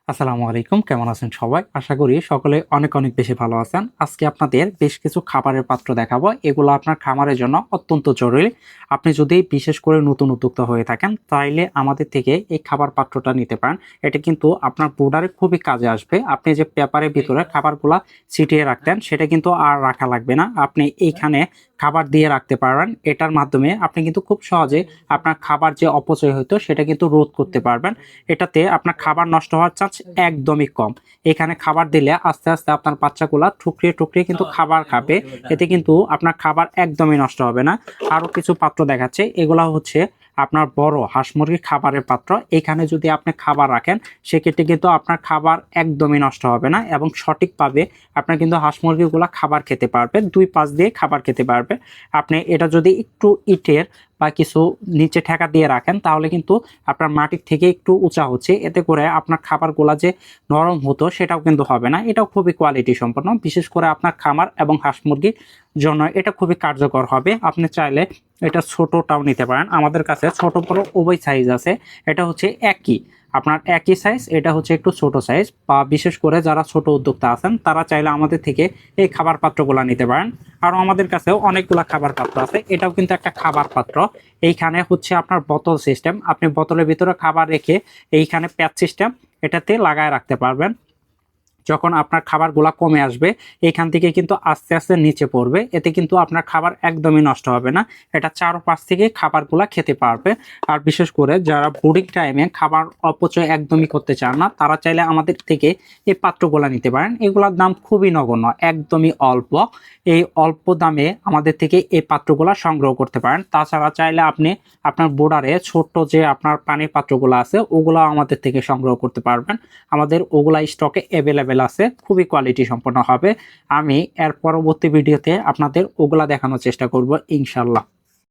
আসসালামু আলাইকুম, কেমন আছেন সবাই? আশা করি সকলে অনেক অনেক বেশি ভালো আছেন। আজকে আপনাদের বেশ কিছু খাবারের পাত্র দেখাবো। এগুলো আপনার খামারের জন্য অত্যন্ত জরুরি। আপনি যদি বিশেষ করে নতুন উদ্যোক্তা হয়ে থাকেন তাইলে আমাদের থেকে এই খাবার পাত্রটা নিতে পারেন। এটা কিন্তু আপনার ব্রুডারে খুবই কাজে আসবে। আপনি যে পেপারের ভিতরে খাবারগুলা ছিটিয়ে রাখতেন সেটা কিন্তু আর রাখা লাগবে না। আপনি এইখানে খাবার দিয়ে রাখতে পারবেন। এটার মাধ্যমে আপনি কিন্তু খুব সহজে আপনার খাবার যে অপচয় হইতো সেটা কিন্তু রোধ করতে পারবেন। এটাতে আপনার খাবার নষ্ট হওয়ার চান্স একদমই কম। এখানে খাবার দিলে আস্তে আস্তে আপনার বাচ্চাগুলা ঠুকরিয়ে ঠুকরিয়ে কিন্তু খাবার খাবে। এতে কিন্তু আপনার খাবার একদমই নষ্ট হবে না। আরো কিছু পাত্র দেখাচ্ছে, এগুলা হচ্ছে আপনার বড় হাঁস মুরগির খাবারের পাত্র। এখানে যদি আপনি খাবার রাখেন সেক্ষেত্রে কিন্তু আপনার খাবার একদমই নষ্ট হবে না এবং সঠিকভাবে আপনার কিন্তু হাঁস মুরগিগুলা খাবার খেতে পারবে, দুই পাশ দিয়ে খাবার খেতে পারবে। আপনি এটা যদি একটু ইটের বা কিছু নিচে ঠেকা দিয়ে রাখেন তাহলে কিন্তু আপনার মাটির থেকে একটু উঁচা হচ্ছে, এতে করে আপনার খাবারগুলা যে নরম হতো সেটাও কিন্তু হবে না। এটাও খুবই কোয়ালিটি সম্পন্ন, বিশেষ করে আপনার খামার এবং হাঁস মুরগির জন্য এটা খুবই কার্যকর হবে। আপনি চাইলে এটা ছোটটাও নিতে পারেন, আমাদের কাছে ছোট বড় উভয় সাইজ আছে। এটা হচ্ছে একই, আপনার একই সাইজ, এটা হচ্ছে একটু ছোট সাইজ। বা বিশেষ করে যারা ছোট উদ্যোক্তা আছেন তারা চাইলে আমাদের থেকে এই খাবার পাত্রগুলা নিতে পারেন। আর আমাদের কাছেও অনেকগুলা খাবার পাত্র আছে। এটাও কিন্তু একটা খাবার পাত্র। এইখানে হচ্ছে আপনার বোতল সিস্টেম, আপনি বোতলের ভিতরে খাবার রেখে এইখানে প্যাচ সিস্টেম এটাতে লাগায় রাখতে পারবেন। যখন আপনার খাবারগুলা কমে আসবে এখান থেকে কিন্তু আস্তে আস্তে নিচে পড়বে, এতে কিন্তু আপনার খাবার একদমই নষ্ট হবে না। এটা চারপাশ থেকে খাবারগুলা খেতে পারবে। আর বিশেষ করে যারা ব্রুডিং টাইমে খাবার অপচয় একদমই করতে চান না তারা চাইলে আমাদের থেকে এই পাত্রগুলা নিতে পারেন। এগুলোর দাম খুবই নগণ্য, একদমই অল্প। এই অল্প দামে আমাদের থেকে এই পাত্রগুলা সংগ্রহ করতে পারেন। তাছাড়া চাইলে আপনি আপনার বোর্ডারে ছোট্ট যে আপনার পানির পাত্রগুলো আছে ওগুলো আমাদের থেকে সংগ্রহ করতে পারবেন। আমাদের ওগুলা স্টকে অ্যাভেলেবেল আছে, খুবই কোয়ালিটি সম্পন্ন হবে। আমি এর পরবর্তী ভিডিওতে আপনাদের ওগুলা দেখানোর চেষ্টা করব ইনশাল্লাহ।